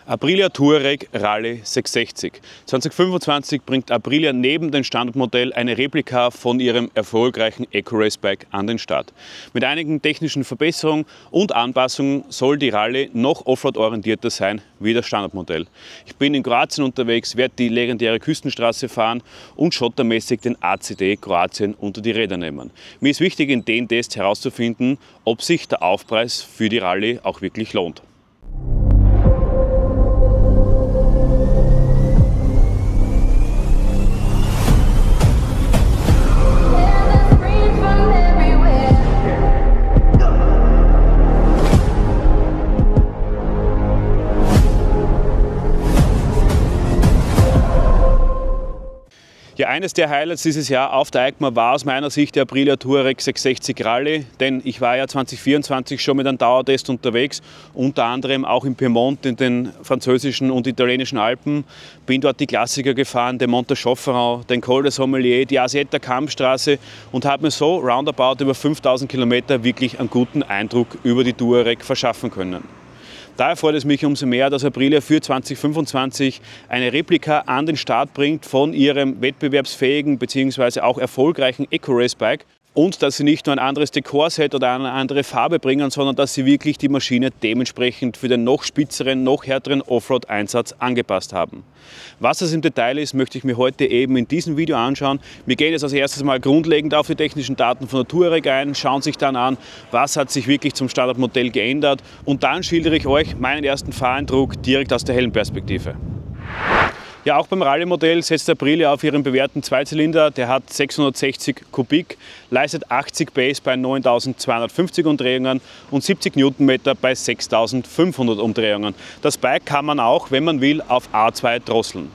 Aprilia Touareg Rallye 660. 2025 bringt Aprilia neben dem Standardmodell eine Replika von ihrem erfolgreichen Eco-Race-Bike an den Start. Mit einigen technischen Verbesserungen und Anpassungen soll die Rallye noch Offroad-orientierter sein wie das Standardmodell. Ich bin in Kroatien unterwegs, werde die legendäre Küstenstraße fahren und schottermäßig den ACD Kroatien unter die Räder nehmen. Mir ist wichtig, in den Tests herauszufinden, ob sich der Aufpreis für die Rallye auch wirklich lohnt. Ja, eines der Highlights dieses Jahr auf der EICMA war aus meiner Sicht der Aprilia Touareg 660 Rallye, denn ich war ja 2024 schon mit einem Dauertest unterwegs, unter anderem auch im Piemont, in den französischen und italienischen Alpen, bin dort die Klassiker gefahren, den Monte Chaufferon, den Col de Sommelier, die Asietta Kampfstraße und habe mir so roundabout über 5000 Kilometer wirklich einen guten Eindruck über die Touareg verschaffen können. Daher freut es mich umso mehr, dass Aprilia für 2025 eine Replika an den Start bringt von ihrem wettbewerbsfähigen bzw. auch erfolgreichen Eco-Race-Bike und dass sie nicht nur ein anderes Dekorset oder eine andere Farbe bringen, sondern dass sie wirklich die Maschine dementsprechend für den noch spitzeren, noch härteren Offroad-Einsatz angepasst haben. Was das im Detail ist, möchte ich mir heute eben in diesem Video anschauen. Wir gehen jetzt als erstes mal grundlegend auf die technischen Daten von der Touareg ein, schauen sich dann an, was hat sich wirklich zum Standardmodell geändert und dann schildere ich euch meinen ersten Fahreindruck direkt aus der Heldenperspektive. Ja, auch beim Rallye-Modell setzt Aprilia auf ihren bewährten Zweizylinder. Der hat 660 Kubik, leistet 80 PS bei 9250 Umdrehungen und 70 Newtonmeter bei 6500 Umdrehungen. Das Bike kann man auch, wenn man will, auf A2 drosseln.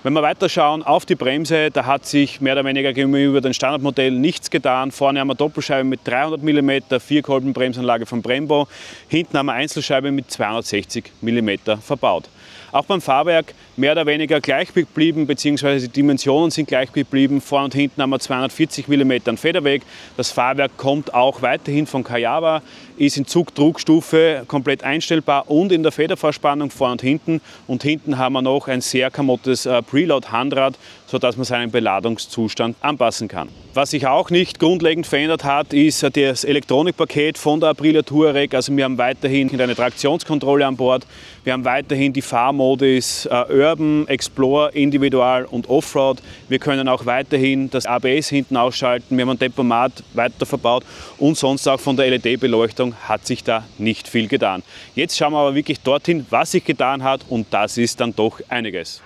Wenn wir weiter schauen auf die Bremse, da hat sich mehr oder weniger gegenüber dem Standardmodell nichts getan. Vorne haben wir Doppelscheibe mit 300 mm, 4-Kolben-Bremsanlage von Brembo. Hinten haben wir Einzelscheibe mit 260 mm verbaut. Auch beim Fahrwerk mehr oder weniger gleich geblieben, beziehungsweise die Dimensionen sind gleich geblieben. Vorne und hinten haben wir 240 mm Federweg. Das Fahrwerk kommt auch weiterhin von Cajawa, ist in Zug-Trugstufe komplett einstellbar und in der Federvorspannung vorne und hinten. Und hinten haben wir noch ein sehr kamottes Preload-Handrad, sodass man seinen Beladungszustand anpassen kann. Was sich auch nicht grundlegend verändert hat, ist das Elektronikpaket von der Aprilia Touareg. Also wir haben weiterhin eine Traktionskontrolle an Bord. Wir haben weiterhin die Fahrmodis Urban, Explorer, Individual und Offroad. Wir können auch weiterhin das ABS hinten ausschalten. Wir haben ein Tempomat weiter verbaut und sonst auch von der LED-Beleuchtung hat sich da nicht viel getan. Jetzt schauen wir aber wirklich dorthin, was sich getan hat und das ist dann doch einiges.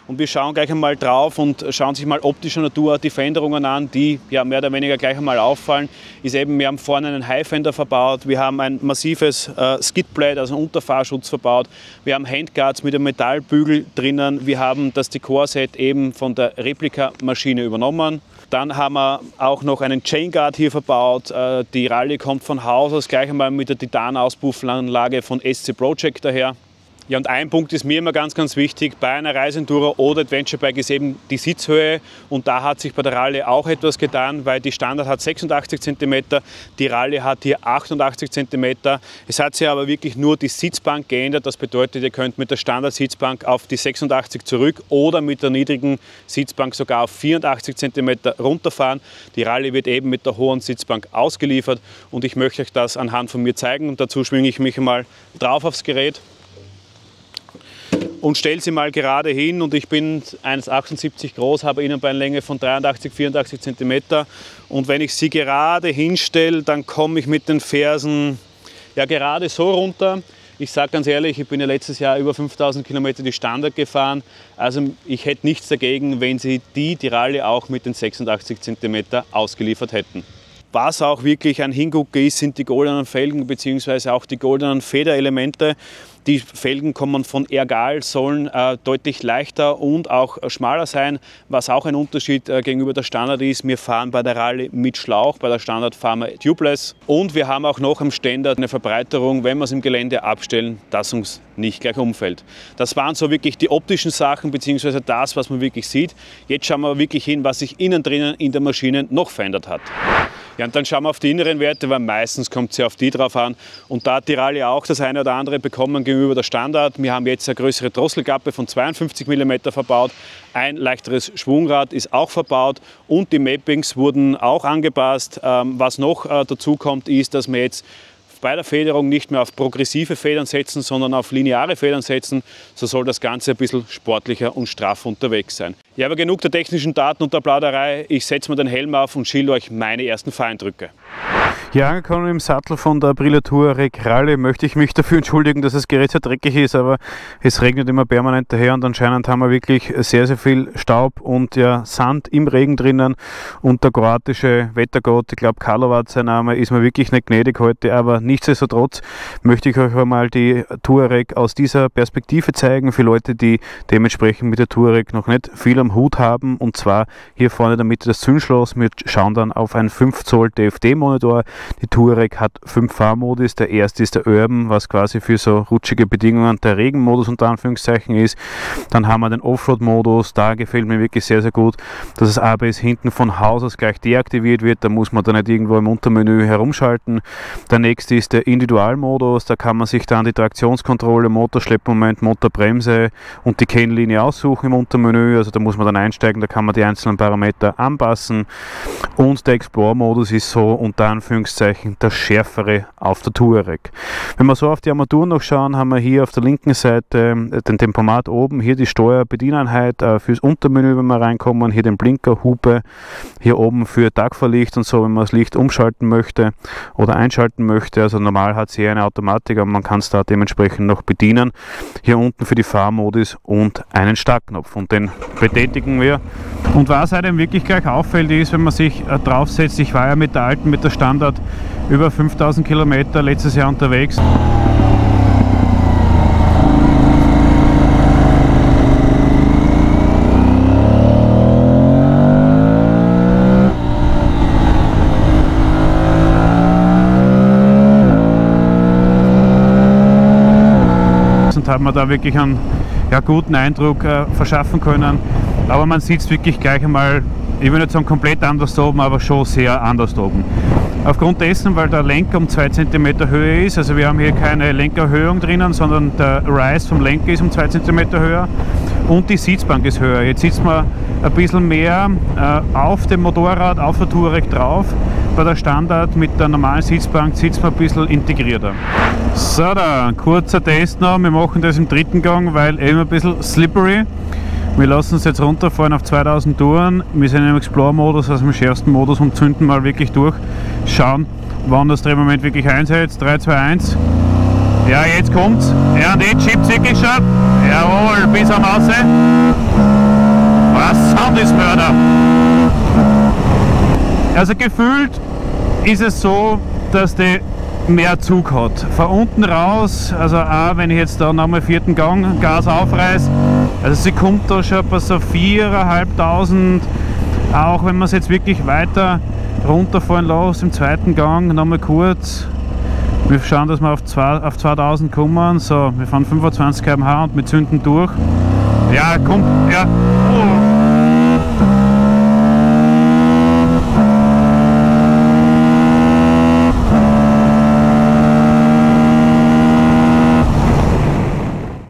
Und wir schauen gleich einmal drauf und schauen sich mal optischer Natur die Veränderungen an, die ja mehr oder weniger gleich einmal auffallen. Ist eben, wir haben vorne einen Highfender verbaut, wir haben ein massives Skidplate, also einen Unterfahrschutz verbaut, wir haben Handguards mit einem Metallbügel drinnen, wir haben das Dekorset eben von der Replika-Maschine übernommen. Dann haben wir auch noch einen Chainguard hier verbaut. Die Rallye kommt von Haus aus gleich einmal mit der Titan-Auspuffanlage von SC Project daher. Ja, und ein Punkt ist mir immer ganz wichtig bei einer Reiseenduro oder Adventurebike ist eben die Sitzhöhe und da hat sich bei der Rallye auch etwas getan, weil die Standard hat 86 cm, die Rallye hat hier 88 cm. Es hat sich aber wirklich nur die Sitzbank geändert, das bedeutet, ihr könnt mit der Standard-Sitzbank auf die 86 zurück oder mit der niedrigen Sitzbank sogar auf 84 cm runterfahren. Die Rallye wird eben mit der hohen Sitzbank ausgeliefert und ich möchte euch das anhand von mir zeigen und dazu schwinge ich mich mal drauf aufs Gerät und stelle sie mal gerade hin und ich bin 1,78 groß, habe Innenbeinlänge von 83, 84 cm und wenn ich sie gerade hinstelle, dann komme ich mit den Fersen ja gerade so runter. Ich sage ganz ehrlich, ich bin ja letztes Jahr über 5000 Kilometer die Standard gefahren, also ich hätte nichts dagegen, wenn sie die Rallye auch mit den 86 cm ausgeliefert hätten. Was auch wirklich ein Hingucker ist, sind die goldenen Felgen bzw. auch die goldenen Federelemente. Die Felgen kommen von Ergal, sollen deutlich leichter und auch schmaler sein, was auch ein Unterschied gegenüber der Standard ist. Wir fahren bei der Rallye mit Schlauch, bei der Standard fahren wir tubeless und wir haben auch noch am Ständer eine Verbreiterung, wenn wir es im Gelände abstellen, dass uns nicht gleich umfällt. Das waren so wirklich die optischen Sachen bzw. das, was man wirklich sieht. Jetzt schauen wir wirklich hin, was sich innen drinnen in der Maschine noch verändert hat. Ja, und dann schauen wir auf die inneren Werte, weil meistens kommt es ja auf die drauf an. Und da hat die Rallye auch das eine oder andere bekommen gegenüber der Standard. Wir haben jetzt eine größere Drosselkappe von 52 mm verbaut. Ein leichteres Schwungrad ist auch verbaut und die Mappings wurden auch angepasst. Was noch dazu kommt, ist, dass wir jetzt bei der Federung nicht mehr auf progressive Federn setzen, sondern auf lineare Federn setzen. So soll das Ganze ein bisschen sportlicher und straff unterwegs sein. Ja, aber genug der technischen Daten und der Plauderei. Ich setze mir den Helm auf und schilder euch meine ersten Fahreindrücke. Hier angekommen im Sattel von der Aprilia Touareg Rallye möchte ich mich dafür entschuldigen, dass das Gerät sehr dreckig ist, aber es regnet immer permanent daher und anscheinend haben wir wirklich sehr, sehr viel Staub und ja, Sand im Regen drinnen und der kroatische Wettergott, ich glaube Karlovac sein Name, ist mir wirklich nicht gnädig heute, aber nichtsdestotrotz möchte ich euch einmal die Touareg aus dieser Perspektive zeigen für Leute, die dementsprechend mit der Touareg noch nicht viel am Hut haben, und zwar hier vorne in der Mitte das Zündschloss. Wir schauen dann auf einen 5 Zoll TFT-Monitor. Die Touareg hat 5 Fahrmodus. Der erste ist der Urban, was quasi für so rutschige Bedingungen der Regenmodus unter Anführungszeichen ist. Dann haben wir den Offroad-Modus. Da gefällt mir wirklich sehr, sehr gut, dass das ABS hinten von Haus aus gleich deaktiviert wird. Da muss man dann nicht irgendwo im Untermenü herumschalten. Der nächste ist der Individualmodus. Da kann man sich dann die Traktionskontrolle, Motorschleppmoment, Motorbremse und die Kennlinie aussuchen im Untermenü. Also da muss man dann einsteigen, da kann man die einzelnen Parameter anpassen. Und der Explore-Modus ist so unter Anführungszeichen das schärfere auf der Touareg. Wenn wir so auf die Armatur noch schauen, haben wir hier auf der linken Seite den Tempomat oben, hier die Steuerbedieneinheit fürs Untermenü, wenn wir reinkommen, hier den Blinker, Hupe, hier oben für Tagfahrlicht und so, wenn man das Licht umschalten möchte oder einschalten möchte. Also normal hat es hier eine Automatik, aber man kann es da dementsprechend noch bedienen. Hier unten für die Fahrmodus und einen Startknopf und den betätigen wir. Und was einem wirklich gleich auffällt ist, wenn man sich draufsetzt, ich war ja mit der alten, mit der Standard über 5000 Kilometer letztes Jahr unterwegs. Und haben wir da wirklich einen guten Eindruck verschaffen können. Aber man sieht es wirklich gleich einmal, ich will nicht sagen komplett anders oben, aber schon sehr anders oben. Aufgrund dessen, weil der Lenker um 2 cm Höhe ist, also wir haben hier keine Lenkererhöhung drinnen, sondern der Rise vom Lenker ist um 2 cm höher und die Sitzbank ist höher. Jetzt sitzt man ein bisschen mehr auf dem Motorrad, auf der Touareg drauf. Bei der Standard mit der normalen Sitzbank sitzt man ein bisschen integrierter. So, da ein kurzer Test noch. Wir machen das im dritten Gang, weil eben ein bisschen slippery. Wir lassen es jetzt runterfahren auf 2000 Touren. Wir sind im Explore-Modus, also im schärfsten Modus, und zünden mal wirklich durch. Schauen, wann das Drehmoment wirklich einsetzt. 3, 2, 1. Ja, jetzt kommt's. Ja, und jetzt schiebt es wirklich schon. Jawohl, bis am Aussehen. Was Sound ist Mörder. Also gefühlt ist es so, dass die mehr Zug hat. Von unten raus, also auch wenn ich jetzt da nochmal 4. Gang Gas aufreiße, also sie kommt da schon bei so 4.500, auch wenn man es jetzt wirklich weiter runterfahren lässt im 2. Gang, nochmal kurz. Wir schauen, dass wir auf 2000 kommen, so, wir fahren 25 km/h und wir zünden durch. Ja, kommt, ja. Oh.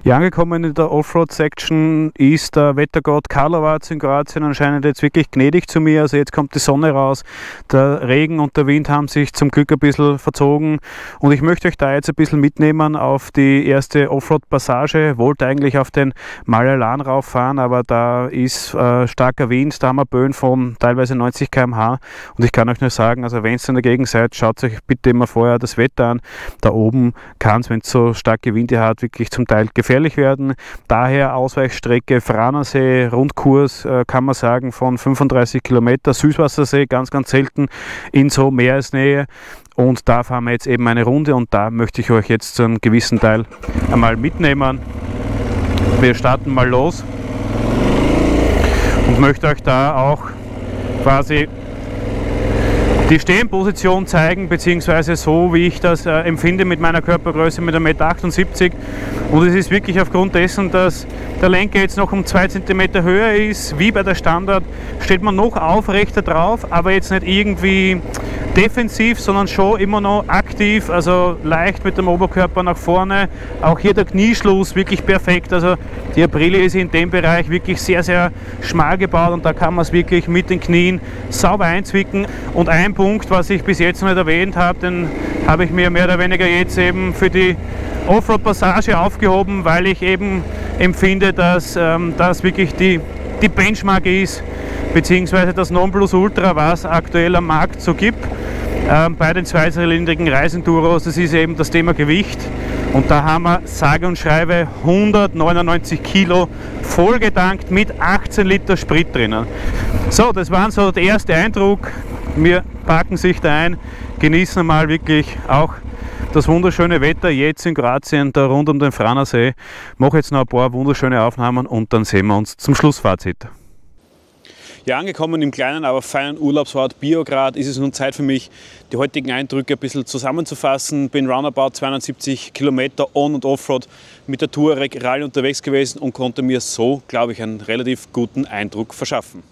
Ja, angekommen in der Offroad-Section ist der Wettergott Karlovac in Kroatien anscheinend jetzt wirklich gnädig zu mir. Also jetzt kommt die Sonne raus, der Regen und der Wind haben sich zum Glück ein bisschen verzogen und ich möchte euch da jetzt ein bisschen mitnehmen auf die erste Offroad-Passage. Wollte eigentlich auf den Malalan rauffahren, aber da ist starker Wind, da haben wir Böen von teilweise 90 km/h und ich kann euch nur sagen, also wenn ihr in der Gegend seid, schaut euch bitte immer vorher das Wetter an. Da oben kann es, wenn es so starke Winde hat, wirklich zum Teil gefährlich werden. Daher Ausweichstrecke Franersee, Rundkurs kann man sagen von 35 Kilometer, Süßwassersee, ganz, ganz selten in so Meeresnähe. Und da fahren wir jetzt eben eine Runde und da möchte ich euch jetzt zu einem gewissen Teil einmal mitnehmen. Wir starten mal los und möchte euch da auch quasi die Stehenposition zeigen, beziehungsweise so wie ich das empfinde mit meiner Körpergröße mit 1,78 m. Und es ist wirklich aufgrund dessen, dass der Lenker jetzt noch um 2 cm höher ist, wie bei der Standard, steht man noch aufrechter drauf, aber jetzt nicht irgendwie defensiv, sondern schon immer noch aktiv, also leicht mit dem Oberkörper nach vorne. Auch hier der Knieschluss wirklich perfekt, also die Aprilia ist in dem Bereich wirklich sehr, sehr schmal gebaut und da kann man es wirklich mit den Knien sauber einzwicken. Und ein Punkt, was ich bis jetzt noch nicht erwähnt habe, den habe ich mir mehr oder weniger jetzt eben für die Offroad-Passage aufgehoben, weil ich eben empfinde, dass das wirklich die Benchmark ist, beziehungsweise das Nonplusultra, was aktuell am Markt so gibt. Bei den zweizylindrigen Reisenduros, das ist eben das Thema Gewicht. Und da haben wir sage und schreibe 199 Kilo vollgetankt mit 18 Liter Sprit drinnen. So, das war so der erste Eindruck. Wir parken sich da ein, genießen mal wirklich auch das wunderschöne Wetter jetzt in Kroatien, da rund um den Franersee. Mache jetzt noch ein paar wunderschöne Aufnahmen und dann sehen wir uns zum Schlussfazit. Ja, angekommen im kleinen, aber feinen Urlaubsort Biograd ist es nun Zeit für mich, die heutigen Eindrücke ein bisschen zusammenzufassen. Bin roundabout 270 Kilometer On- und Offroad mit der Touareg Rallye unterwegs gewesen und konnte mir so, glaube ich, einen relativ guten Eindruck verschaffen.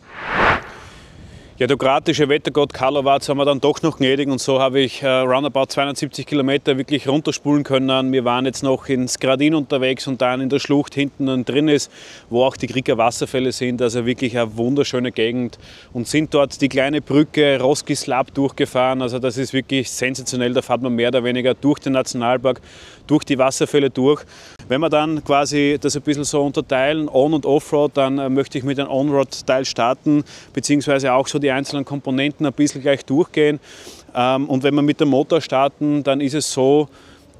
Ja, der kroatische Wettergott Karlovac haben wir dann doch noch gnädig und so habe ich roundabout 270 Kilometer wirklich runterspulen können. Wir waren jetzt noch in Skradin unterwegs und dann in der Schlucht hinten drin ist, wo auch die Krika Wasserfälle sind, also wirklich eine wunderschöne Gegend und sind dort die kleine Brücke Roski Slap durchgefahren. Also das ist wirklich sensationell, da fährt man mehr oder weniger durch den Nationalpark, durch die Wasserfälle durch. Wenn wir dann quasi das ein bisschen so unterteilen, On- und Offroad, dann möchte ich mit dem On-Road-Teil starten, beziehungsweise auch so die einzelnen Komponenten ein bisschen gleich durchgehen. Und wenn wir mit dem Motor starten, dann ist es so,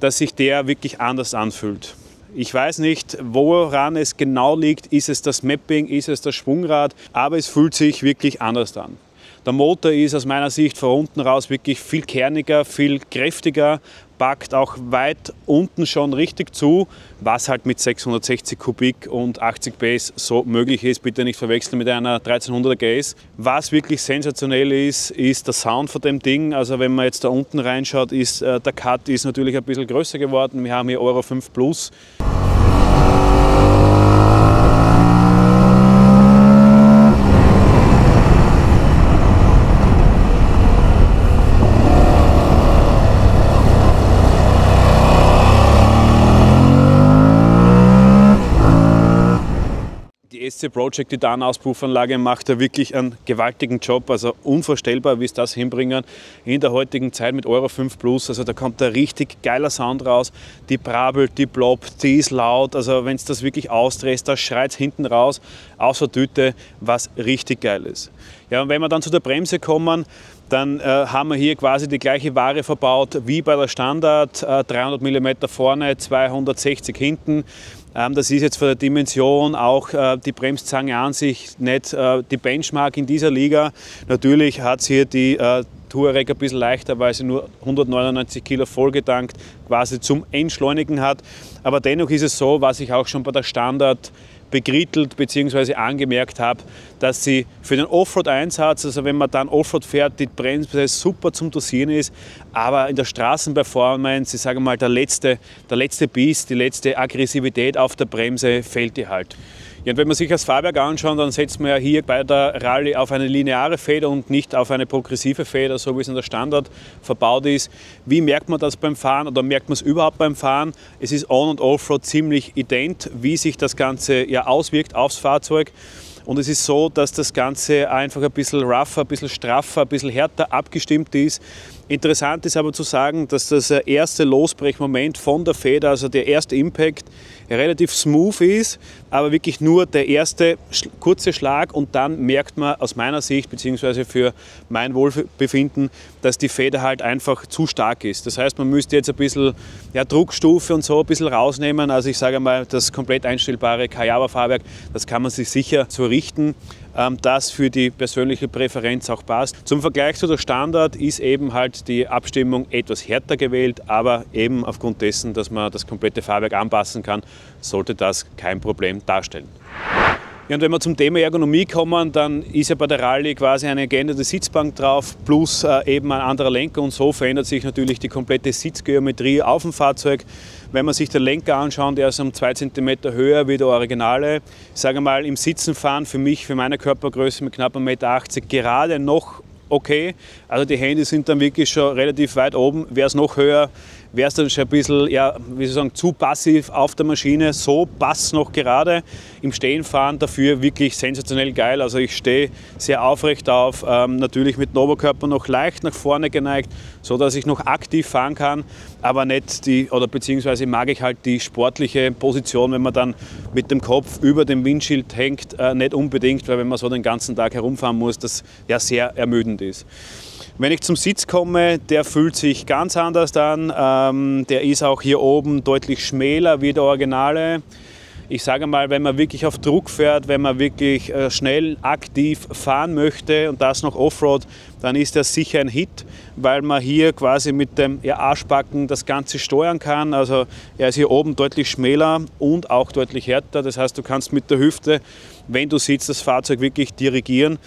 dass sich der wirklich anders anfühlt. Ich weiß nicht, woran es genau liegt. Ist es das Mapping, ist es das Schwungrad, aber es fühlt sich wirklich anders an. Der Motor ist aus meiner Sicht von unten raus wirklich viel kerniger, viel kräftiger, packt auch weit unten schon richtig zu, was halt mit 660 Kubik und 80 PS so möglich ist. Bitte nicht verwechseln mit einer 1300er GS. Was wirklich sensationell ist, ist der Sound von dem Ding. Also wenn man jetzt da unten reinschaut, ist der Cut ist natürlich ein bisschen größer geworden. Wir haben hier Euro 5 Plus. Die SC Project Titan-Auspuffanlage macht da wirklich einen gewaltigen Job, also unvorstellbar, wie es das hinbringen in der heutigen Zeit mit Euro 5 Plus. Also da kommt ein richtig geiler Sound raus, die brabbelt, die ploppt, die ist laut, also wenn es das wirklich ausdrehst, da schreit es hinten raus, außer Tüte, was richtig geil ist. Ja, und wenn wir dann zu der Bremse kommen, dann haben wir hier quasi die gleiche Ware verbaut wie bei der Standard, 300 mm vorne, 260 hinten. Das ist jetzt von der Dimension auch die Bremszange an sich nicht die Benchmark in dieser Liga. Natürlich hat es hier die Touareg ein bisschen leichter, weil sie nur 199 Kilo vollgetankt quasi zum Entschleunigen hat. Aber dennoch ist es so, was ich auch schon bei der Standard begrittelt bzw. angemerkt habe, dass sie für den Offroad-Einsatz, also wenn man dann Offroad fährt, die Bremse super zum Dosieren ist, aber in der Straßenperformance, ich sage mal, der letzte Biss, die letzte Aggressivität auf der Bremse fehlt dir halt. Ja, und wenn man sich das Fahrwerk anschaut, dann setzt man ja hier bei der Rallye auf eine lineare Feder und nicht auf eine progressive Feder, so wie es in der Standard verbaut ist. Wie merkt man das beim Fahren oder merkt man es überhaupt beim Fahren? Es ist On- und Offroad ziemlich ident, wie sich das Ganze ja auswirkt aufs Fahrzeug. Und es ist so, dass das Ganze einfach ein bisschen rougher, ein bisschen straffer, ein bisschen härter abgestimmt ist. Interessant ist aber zu sagen, dass das erste Losbrechmoment von der Feder, also der erste Impact, relativ smooth ist, aber wirklich nur der erste kurze Schlag und dann merkt man aus meiner Sicht bzw. für mein Wohlbefinden, dass die Feder halt einfach zu stark ist. Das heißt, man müsste jetzt ein bisschen Druckstufe und so ein bisschen rausnehmen. Also ich sage mal, das komplett einstellbare Kayaba-Fahrwerk, das kann man sich sicher so richten, das für die persönliche Präferenz auch passt. Zum Vergleich zu der Standard ist eben halt die Abstimmung etwas härter gewählt, aber eben aufgrund dessen, dass man das komplette Fahrwerk anpassen kann, sollte das kein Problem darstellen. Ja, und wenn wir zum Thema Ergonomie kommen, dann ist ja bei der Rallye quasi eine geänderte Sitzbank drauf, plus eben ein anderer Lenker und so verändert sich natürlich die komplette Sitzgeometrie auf dem Fahrzeug. Wenn man sich den Lenker anschaut, der ist um 2 cm höher wie der Originale. Ich sage mal, im Sitzenfahren für mich, für meine Körpergröße mit knapp 1,80 Meter gerade noch okay. Also die Hände sind dann wirklich schon relativ weit oben. Wäre es noch höher, wäre es dann schon ein bisschen, ja, wie soll ich sagen, zu passiv auf der Maschine. So passt noch gerade. Im Stehenfahren dafür wirklich sensationell geil. Also ich stehe sehr aufrecht auf, natürlich mit dem Oberkörper noch leicht nach vorne geneigt, so dass ich noch aktiv fahren kann, aber nicht beziehungsweise mag ich halt die sportliche Position, wenn man dann mit dem Kopf über dem Windschild hängt, nicht unbedingt, weil wenn man so den ganzen Tag herumfahren muss, das ja sehr ermüdend ist. Wenn ich zum Sitz komme, der fühlt sich ganz anders an. Der ist auch hier oben deutlich schmäler wie der Originale. Ich sage mal, wenn man wirklich auf Druck fährt, wenn man wirklich schnell, aktiv fahren möchte und das noch Offroad, dann ist das sicher ein Hit, weil man hier quasi mit dem Arschbacken das Ganze steuern kann. Also er ist hier oben deutlich schmäler und auch deutlich härter. Das heißt, du kannst mit der Hüfte, wenn du sitzt, das Fahrzeug wirklich dirigieren.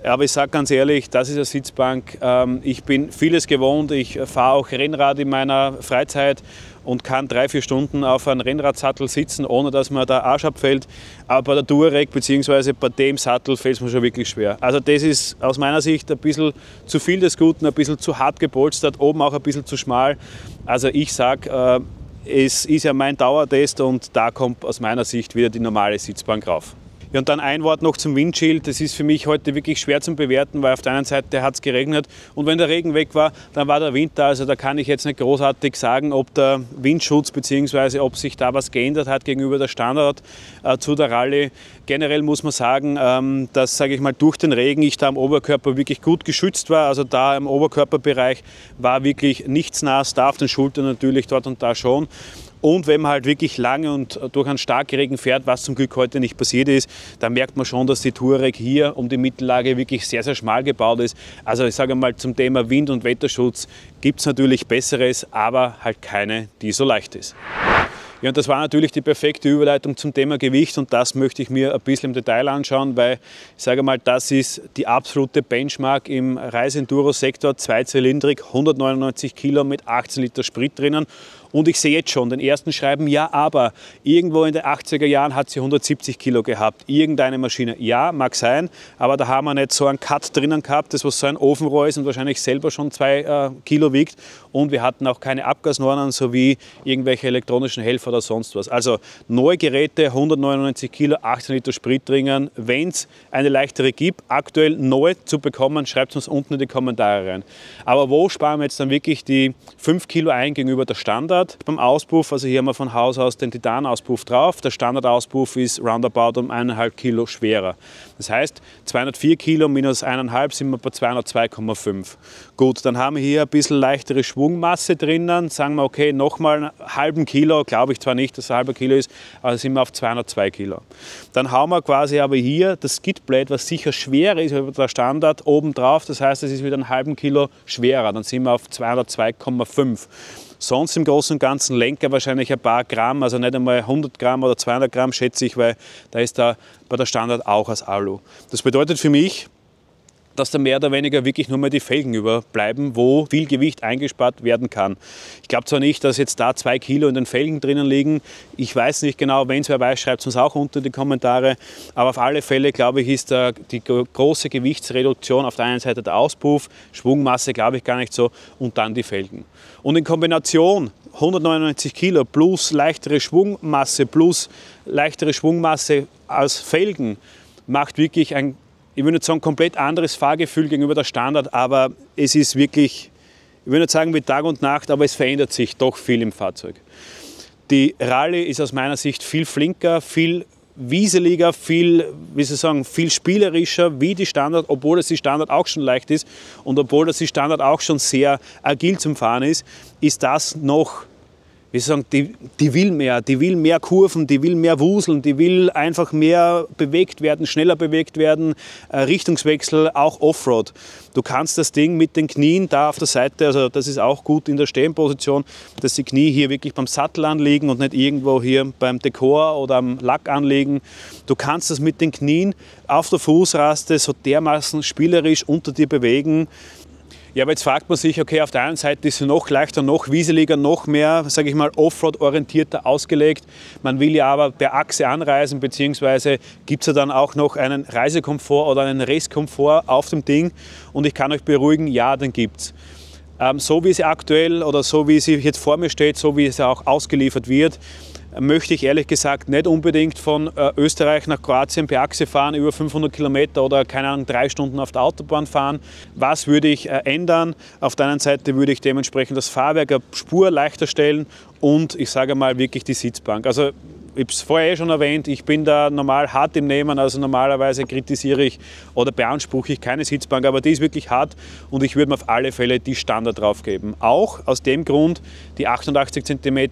Aber ich sage ganz ehrlich, das ist eine Sitzbank. Ich bin vieles gewohnt. Ich fahre auch Rennrad in meiner Freizeit und kann 3-4 Stunden auf einem Rennradsattel sitzen, ohne dass mir der Arsch abfällt. Aber bei der Touareg bzw. bei dem Sattel fällt es mir schon wirklich schwer. Also das ist aus meiner Sicht ein bisschen zu viel des Guten, ein bisschen zu hart gepolstert, oben auch ein bisschen zu schmal. Also ich sage, es ist ja mein Dauertest und da kommt aus meiner Sicht wieder die normale Sitzbank rauf. Ja, und dann ein Wort noch zum Windschild. Das ist für mich heute wirklich schwer zu bewerten, weil auf der einen Seite hat es geregnet und wenn der Regen weg war, dann war der Wind da. Also da kann ich jetzt nicht großartig sagen, ob der Windschutz bzw. ob sich da was geändert hat gegenüber der Standard zu der Rallye. Generell muss man sagen, dass, sage ich mal, durch den Regen ich da am Oberkörper wirklich gut geschützt war. Also da im Oberkörperbereich war wirklich nichts nass, da auf den Schultern natürlich dort und da schon. Und wenn man halt wirklich lange und durch einen Starkregen fährt, was zum Glück heute nicht passiert ist, dann merkt man schon, dass die Touareg hier um die Mittellage wirklich sehr, sehr schmal gebaut ist. Also ich sage mal, zum Thema Wind- und Wetterschutz gibt es natürlich Besseres, aber halt keine, die so leicht ist. Ja, und das war natürlich die perfekte Überleitung zum Thema Gewicht und das möchte ich mir ein bisschen im Detail anschauen, weil ich sage mal, das ist die absolute Benchmark im Reise-Enduro-Sektor, zweizylindrig, 199 Kilo mit 18 Liter Sprit drinnen. Und ich sehe jetzt schon den ersten schreiben, ja, aber irgendwo in den 80er Jahren hat sie 170 Kilo gehabt, irgendeine Maschine. Ja, mag sein, aber da haben wir nicht so einen Cut drinnen gehabt, das was so ein Ofenrohr ist und wahrscheinlich selber schon 2 Kilo wiegt. Und wir hatten auch keine Abgasnormen sowie irgendwelche elektronischen Helfer oder sonst was. Also neue Geräte, 199 Kilo, 18 Liter Sprit drinnen. Wenn es eine leichtere gibt, aktuell neu zu bekommen, schreibt es uns unten in die Kommentare rein. Aber wo sparen wir jetzt dann wirklich die 5 Kilo ein gegenüber der Standard? Beim Auspuff, also hier haben wir von Haus aus den Titanauspuff drauf. Der Standardauspuff ist roundabout um 1,5 Kilo schwerer. Das heißt, 204 Kilo minus 1,5 sind wir bei 202,5. Gut, dann haben wir hier ein bisschen leichtere Schwungmasse drinnen. Sagen wir, okay, nochmal einen halben Kilo, glaube ich zwar nicht, dass es ein halber Kilo ist, aber sind wir auf 202 Kilo. Dann hauen wir quasi aber hier das Skidblade, was sicher schwerer ist als der Standard, oben drauf. Das heißt, es ist wieder einen halben Kilo schwerer. Dann sind wir auf 202,5. Sonst im Großen und Ganzen Lenker wahrscheinlich ein paar Gramm, also nicht einmal 100 Gramm oder 200 Gramm schätze ich, weil da ist da bei der Standard auch aus Alu. Das bedeutet für mich, dass da mehr oder weniger wirklich nur mal die Felgen überbleiben, wo viel Gewicht eingespart werden kann. Ich glaube zwar nicht, dass jetzt da 2 Kilo in den Felgen drinnen liegen. Ich weiß nicht genau, wenn es wer weiß, schreibt es uns auch unter in die Kommentare. Aber auf alle Fälle, glaube ich, ist da die große Gewichtsreduktion auf der einen Seite der Auspuff, Schwungmasse glaube ich gar nicht so und dann die Felgen. Und in Kombination 199 Kilo plus leichtere Schwungmasse plus leichtere Schwungmasse aus Felgen macht wirklich ein, ich würde nicht sagen, komplett anderes Fahrgefühl gegenüber der Standard, aber es ist wirklich, ich würde nicht sagen wie Tag und Nacht, aber es verändert sich doch viel im Fahrzeug. Die Rallye ist aus meiner Sicht viel flinker, viel wieseliger, viel, wie soll ich sagen, viel spielerischer wie die Standard, obwohl das die Standard auch schon leicht ist und obwohl das die Standard auch schon sehr agil zum Fahren ist das noch, wie soll ich sagen, die will mehr Kurven, die will mehr wuseln, die will einfach mehr bewegt werden, schneller bewegt werden, Richtungswechsel, auch Offroad. Du kannst das Ding mit den Knien da auf der Seite, also das ist auch gut in der Stehenposition, dass die Knie hier wirklich beim Sattel anliegen und nicht irgendwo hier beim Dekor oder am Lack anliegen. Du kannst das mit den Knien auf der Fußraste so dermaßen spielerisch unter dir bewegen. Ja, aber jetzt fragt man sich, okay, auf der einen Seite ist sie noch leichter, noch wieseliger, noch mehr, sage ich mal, Offroad-orientierter ausgelegt. Man will ja aber per Achse anreisen, beziehungsweise gibt es ja dann auch noch einen Reisekomfort oder einen Racekomfort auf dem Ding. Und ich kann euch beruhigen, ja, den gibt's. So wie sie aktuell oder so wie sie jetzt vor mir steht, so wie sie auch ausgeliefert wird, möchte ich ehrlich gesagt nicht unbedingt von Österreich nach Kroatien per Achse fahren, über 500 Kilometer oder keine Ahnung, 3 Stunden auf der Autobahn fahren. Was würde ich ändern? Auf der einen Seite würde ich dementsprechend das Fahrwerk eine Spur leichter stellen und ich sage mal wirklich die Sitzbank. Also ich habe es vorher schon erwähnt, ich bin da normal hart im Nehmen, also normalerweise kritisiere ich oder beanspruche ich keine Sitzbank, aber die ist wirklich hart und ich würde mir auf alle Fälle die Standard drauf geben. Auch aus dem Grund, die 88 cm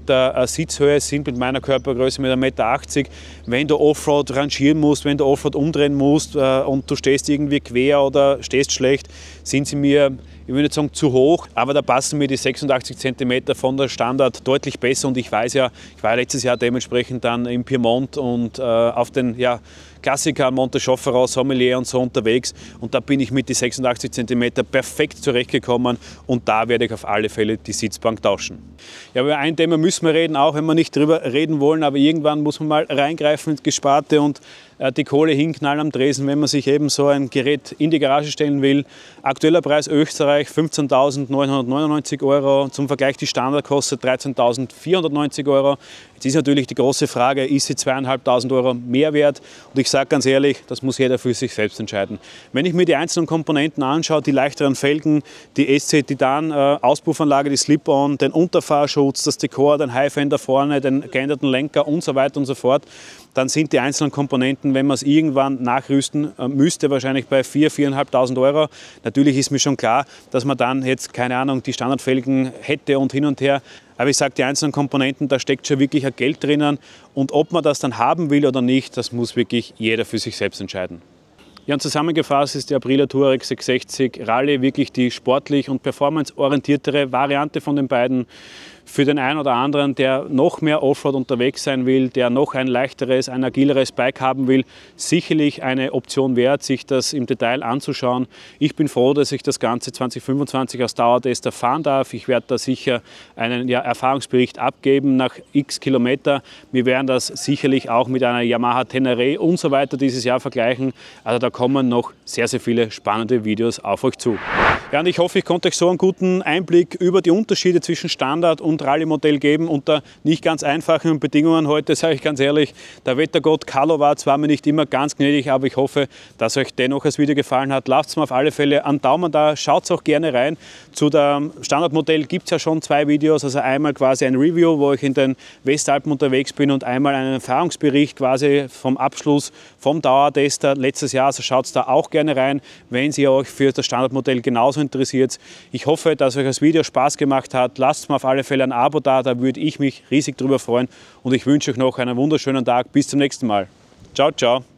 Sitzhöhe sind mit meiner Körpergröße mit 1,80 m. Wenn du Offroad rangieren musst, wenn du Offroad umdrehen musst und du stehst irgendwie quer oder stehst schlecht, sind sie mir, ich will nicht sagen zu hoch, aber da passen mir die 86 cm von der Standard deutlich besser und ich weiß ja, ich war letztes Jahr dementsprechend dann im Piemont und auf den Klassikern Monte Sciaffaro, Sommelier und so unterwegs und da bin ich mit die 86 cm perfekt zurechtgekommen und da werde ich auf alle Fälle die Sitzbank tauschen. Ja, über ein Thema müssen wir reden, auch wenn wir nicht drüber reden wollen, aber irgendwann muss man mal reingreifen ins Gesparte und die Kohle hinknallen am Tresen, wenn man sich eben so ein Gerät in die Garage stellen will. Aktueller Preis Österreich 15.999 €, zum Vergleich die Standard kostet 13.490 €. Jetzt ist natürlich die große Frage, ist sie 2.500 € mehr wert? Und ich sage ganz ehrlich, das muss jeder für sich selbst entscheiden. Wenn ich mir die einzelnen Komponenten anschaue, die leichteren Felgen, die SC Titan Auspuffanlage, die Slip-On, den Unterfahrschutz, das Dekor, den Highfender vorne, den geänderten Lenker und so weiter und so fort, dann sind die einzelnen Komponenten, wenn man es irgendwann nachrüsten müsste, wahrscheinlich bei 4.000, 4.500 €. Natürlich ist mir schon klar, dass man dann jetzt, keine Ahnung, die Standardfelgen hätte und hin und her. Aber ich sage, die einzelnen Komponenten, da steckt schon wirklich ein Geld drinnen. Und ob man das dann haben will oder nicht, das muss wirklich jeder für sich selbst entscheiden. Ja, und zusammengefasst ist die Aprilia Touareg 660 Rallye wirklich die sportlich und performanceorientiertere Variante von den beiden. Für den einen oder anderen, der noch mehr Offroad unterwegs sein will, der noch ein leichteres, ein agileres Bike haben will, sicherlich eine Option wert, sich das im Detail anzuschauen. Ich bin froh, dass ich das Ganze 2025 als Dauertester fahren darf. Ich werde da sicher einen Erfahrungsbericht abgeben nach x Kilometer. Wir werden das sicherlich auch mit einer Yamaha Tenere und so weiter dieses Jahr vergleichen. Also da kommen noch sehr, sehr viele spannende Videos auf euch zu. Ja, und ich hoffe, ich konnte euch so einen guten Einblick über die Unterschiede zwischen Standard und Rallye-Modell geben unter nicht ganz einfachen Bedingungen. Heute sage ich ganz ehrlich, der Wettergott Carlo war zwar mir nicht immer ganz gnädig, aber ich hoffe, dass euch dennoch das Video gefallen hat. Lasst es mir auf alle Fälle einen Daumen da, schaut auch gerne rein. Zu dem Standardmodell gibt es ja schon 2 Videos, also einmal quasi ein Review, wo ich in den Westalpen unterwegs bin und einmal einen Erfahrungsbericht quasi vom Abschluss vom Dauertester letztes Jahr. Also schaut da auch gerne rein, wenn ihr euch für das Standardmodell genauso interessiert. Ich hoffe, dass euch das Video Spaß gemacht hat. Lasst mir auf alle Fälle ein Abo da würde ich mich riesig darüber freuen und ich wünsche euch noch einen wunderschönen Tag. Bis zum nächsten Mal. Ciao, ciao.